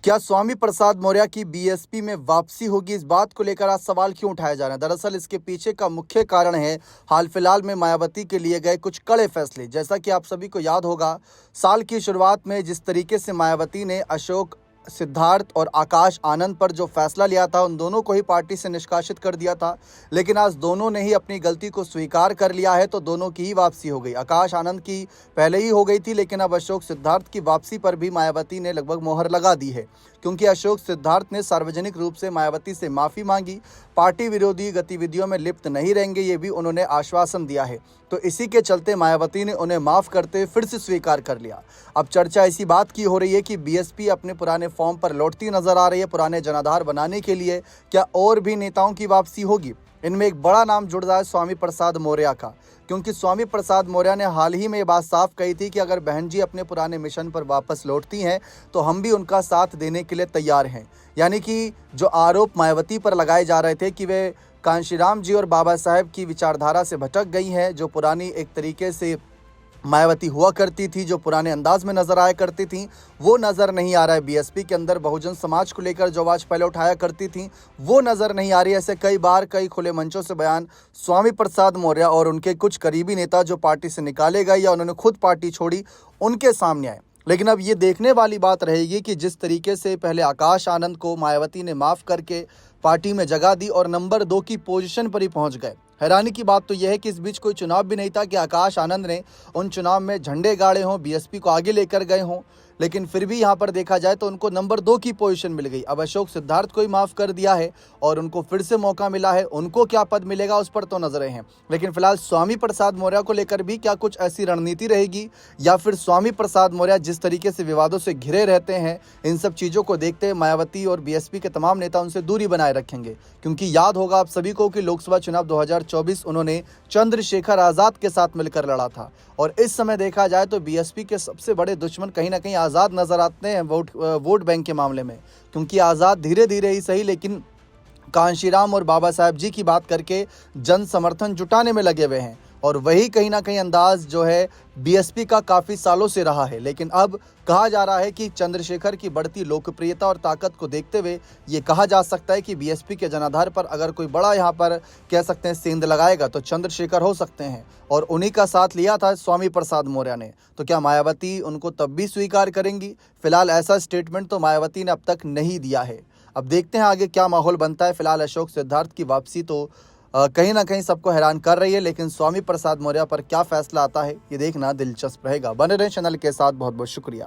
क्या स्वामी प्रसाद मौर्य की बीएसपी में वापसी होगी? इस बात को लेकर आज सवाल क्यों उठाए जा रहे हैं? दरअसल इसके पीछे का मुख्य कारण है हाल फिलहाल में मायावती के लिए गए कुछ कड़े फैसले। जैसा कि आप सभी को याद होगा, साल की शुरुआत में जिस तरीके से मायावती ने अशोक सिद्धार्थ और आकाश आनंद पर जो फैसला लिया था, उन दोनों को ही पार्टी से निष्कासित कर दिया था। लेकिन आज दोनों ने ही अपनी गलती को स्वीकार कर लिया है, तो दोनों की ही वापसी हो गई। आकाश आनंद की पहले ही हो गई थी, लेकिन अब अशोक सिद्धार्थ की वापसी पर भी मायावती ने लगभग मोहर लगा दी है, क्योंकि अशोक सिद्धार्थ ने सार्वजनिक रूप से मायावती से माफ़ी मांगी। पार्टी विरोधी गतिविधियों में लिप्त नहीं रहेंगे, ये भी उन्होंने आश्वासन दिया है। तो इसी के चलते मायावती ने उन्हें माफ़ करते फिर से स्वीकार कर लिया। अब चर्चा इसी बात की हो रही है कि बीएसपी अपने पुराने फॉर्म पर लौटती नजर आ रही है। पुराने जनाधार बनाने के लिए क्या और भी नेताओं की वापसी होगी? इनमें एक बड़ा नाम जुड़ रहा है स्वामी प्रसाद मौर्य का, क्योंकि स्वामी प्रसाद मौर्य ने हाल ही में ये बात साफ कही थी कि अगर बहन जी अपने पुराने मिशन पर वापस लौटती हैं तो हम भी उनका साथ देने के लिए तैयार हैं। यानी कि जो आरोप मायावती पर लगाए जा रहे थे कि वे कांशीराम जी और बाबा साहेब की विचारधारा से भटक गई हैं, जो पुरानी एक तरीके से मायावती हुआ करती थी, जो पुराने अंदाज में नजर आया करती थी, वो नज़र नहीं आ रहा है। बीएसपी के अंदर बहुजन समाज को लेकर जो आवाज़ पहले उठाया करती थी, वो नज़र नहीं आ रही। ऐसे कई बार कई खुले मंचों से बयान स्वामी प्रसाद मौर्य और उनके कुछ करीबी नेता जो पार्टी से निकाले गए या उन्होंने खुद पार्टी छोड़ी, उनके सामने आए। लेकिन अब ये देखने वाली बात रहेगी कि जिस तरीके से पहले आकाश आनंद को मायावती ने माफ़ करके पार्टी में जगह दी और नंबर 2 की पोजीशन पर ही पहुंच गए। हैरानी की बात तो यह है कि इस बीच कोई चुनाव भी नहीं था कि आकाश आनंद ने उन चुनाव में झंडे गाड़े हों, बीएसपी को आगे लेकर गए हों, लेकिन फिर भी यहाँ पर देखा जाए तो उनको नंबर 2 की पोजीशन मिल गई। अब अशोक सिद्धार्थ को ही माफ़ कर दिया है और उनको फिर से मौका मिला है। उनको क्या पद मिलेगा उस पर तो नजरें हैं, लेकिन फिलहाल स्वामी प्रसाद मौर्य को लेकर भी क्या कुछ ऐसी रणनीति रहेगी, या फिर स्वामी प्रसाद मौर्य जिस तरीके से विवादों से घिरे रहते हैं, इन सब चीज़ों को देखते हुए मायावती और बीएसपी के तमाम नेता उनसे दूरी बनाए रखेंगे? क्योंकि याद होगा आप सभी को कि लोकसभा चुनाव 2024 उन्होंने चंद्रशेखर आज़ाद के साथ मिलकर लड़ा था, और इस समय देखा जाए तो बीएसपी के सबसे बड़े दुश्मन कहीं ना कहीं आज़ाद नजर आते हैं वोट बैंक के मामले में। क्योंकि आज़ाद धीरे धीरे ही सही, लेकिन कांशीराम और बाबा साहेब जी की बात करके जन समर्थन जुटाने में लगे हुए हैं, और वही कहीं ना कहीं अंदाज जो है बीएसपी का काफ़ी सालों से रहा है। लेकिन अब कहा जा रहा है कि चंद्रशेखर की बढ़ती लोकप्रियता और ताकत को देखते हुए ये कहा जा सकता है कि बीएसपी के जनाधार पर अगर कोई बड़ा यहाँ पर कह सकते हैं सेंध लगाएगा तो चंद्रशेखर हो सकते हैं, और उन्हीं का साथ लिया था स्वामी प्रसाद मौर्य ने। तो क्या मायावती उनको तब भी स्वीकार करेंगी? फिलहाल ऐसा स्टेटमेंट तो मायावती ने अब तक नहीं दिया है। अब देखते हैं आगे क्या माहौल बनता है। फिलहाल अशोक सिद्धार्थ की वापसी तो कहीं ना कहीं सबको हैरान कर रही है, लेकिन स्वामी प्रसाद मौर्य पर क्या फैसला आता है ये देखना दिलचस्प रहेगा। बने रहें चैनल के साथ। बहुत बहुत शुक्रिया।